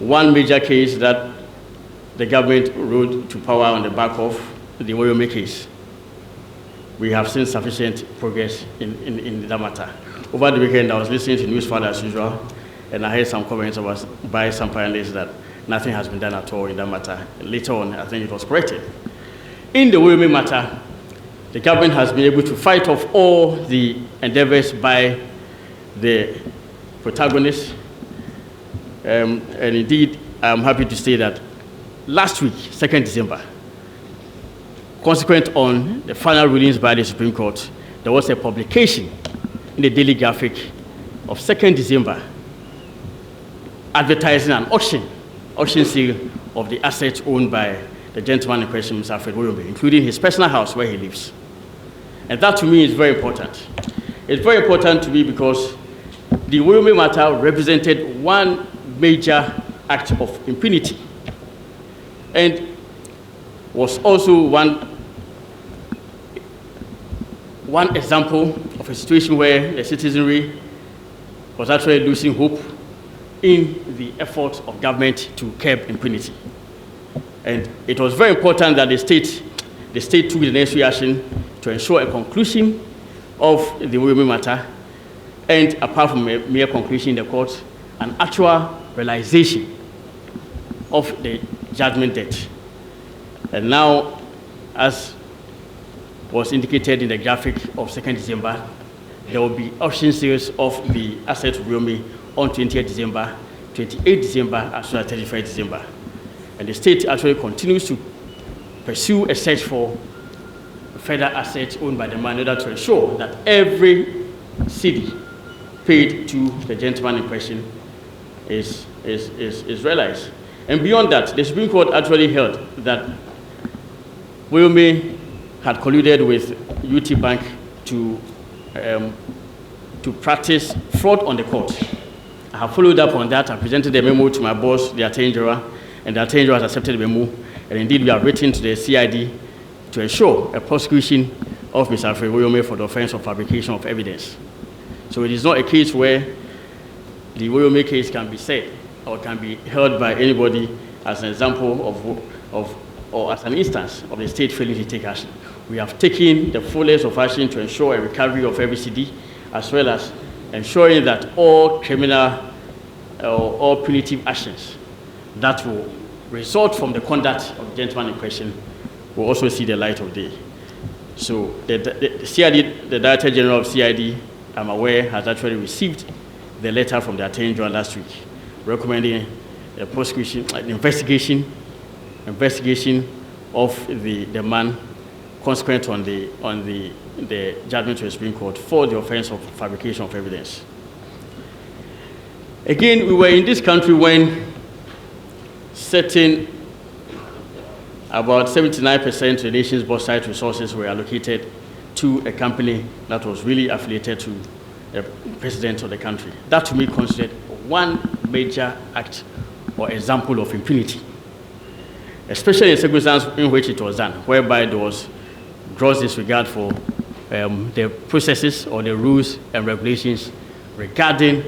one major case that the government rode to power on the back of the Woyome case. We have seen sufficient progress in that matter. Over the weekend, I was listening to News Father as usual, and I heard some comments by some panelists that nothing has been done at all in that matter. Later on, I think it was corrected. In the Woyome matter, the government has been able to fight off all the endeavors by the protagonists. And indeed, I'm happy to say that last week, 2nd December, consequent on the final rulings by the Supreme Court, there was a publication in the Daily Graphic of 2nd December advertising an auction sale of the assets owned by the gentleman in question, Mr. Godfred Dame, including his personal house where he lives. And that to me is very important. It's very important to me because the Woyome matter represented one major act of impunity and was also one example of a situation where the citizenry was actually losing hope in the efforts of government to curb impunity. And it was very important that the state took the necessary action to ensure a conclusion of the Woyome matter, and apart from a mere conclusion in the court, an actual realization of the judgment debt. And now, as was indicated in the graphic of 2nd December, there will be auction sales of the assets of Woyome on 20th December, 28th December, as well as 31st December. And the state actually continues to pursue a search for further assets owned by the man in order to ensure that every cedi paid to the gentleman in question is realized. And beyond that, the Supreme Court actually held that Woyome had colluded with UT Bank to practice fraud on the court. I have followed up on that. I presented the memo to my boss, the Attorney General, and the Attorney General has accepted the memo. And indeed, we have written to the CID to ensure a prosecution of Mr. Godfred Woyome for the offense of fabrication of evidence. So it is not a case where the Woyome case can be said or can be held by anybody as an example or as an instance of the state failing to take action. We have taken the fullest of action to ensure a recovery of every cedi, as well as ensuring that all criminal or all punitive actions that will result from the conduct of the gentleman in question will also see the light of day. So the CID, the Director General of CID, I'm aware, has actually received the letter from the Attorney General last week recommending a prosecution, an investigation of the man consequent on the judgment of the Supreme Court for the offense of fabrication of evidence. Again, we were in this country when about 79% of the nation's bauxite resources were allocated to a company that was really affiliated to the president of the country. That to me considered one major act or example of impunity, especially in circumstances in which it was done, whereby there was gross disregard for the processes or the rules and regulations regarding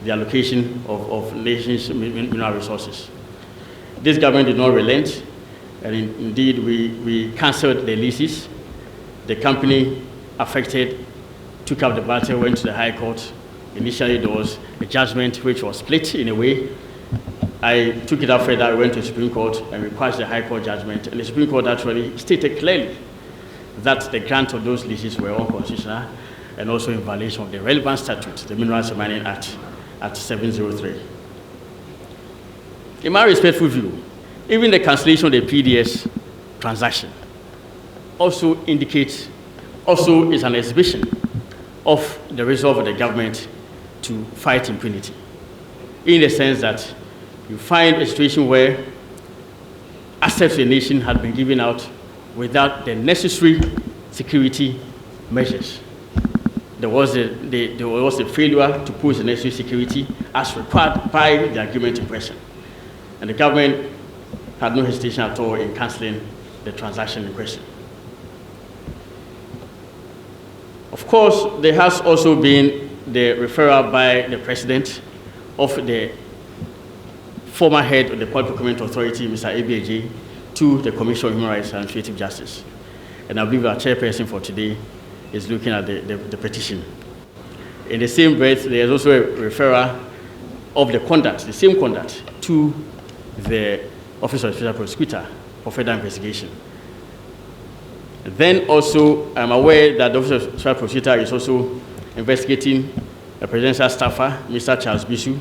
the allocation of nations' mineral resources. This government did not relent, and indeed we cancelled the leases. The company affected took up the battle, went to the High Court. Initially, there was a judgment which was split in a way. I took it up further, I went to the Supreme Court and requested the High Court judgment, and the Supreme Court actually stated clearly that the grant of those leases were unconstitutional and also in violation of the relevant statute, the Minerals and Mining Act, Act 703. In my respectful view, even the cancellation of the PDS transaction also is an exhibition of the resolve of the government to fight impunity, in the sense that you find a situation where assets of the nation had been given out without the necessary security measures. There was a failure to pose the necessary security as required by the agreement in question. And the government had no hesitation at all in cancelling the transaction in question. Of course, there has also been the referral by the president of the former head of the Public Procurement Authority, Mr. ABAJ, to the Commission on Human Rights and Administrative Justice. And I believe our chairperson for today is looking at the petition. In the same breath, there is also a referral of the conduct, the same conduct, to the Office of the Special Prosecutor for further investigation. Then also, I'm aware that the Office of the Special Prosecutor is also investigating a presidential staffer, Mr. Charles Bisu,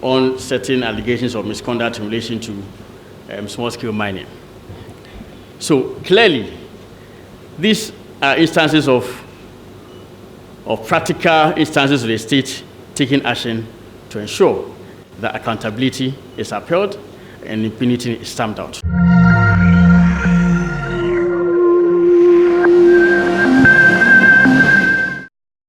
on certain allegations of misconduct in relation to small-scale mining. So clearly, these are instances of practical instances of the state taking action to ensure that accountability is upheld and impunity is stamped out.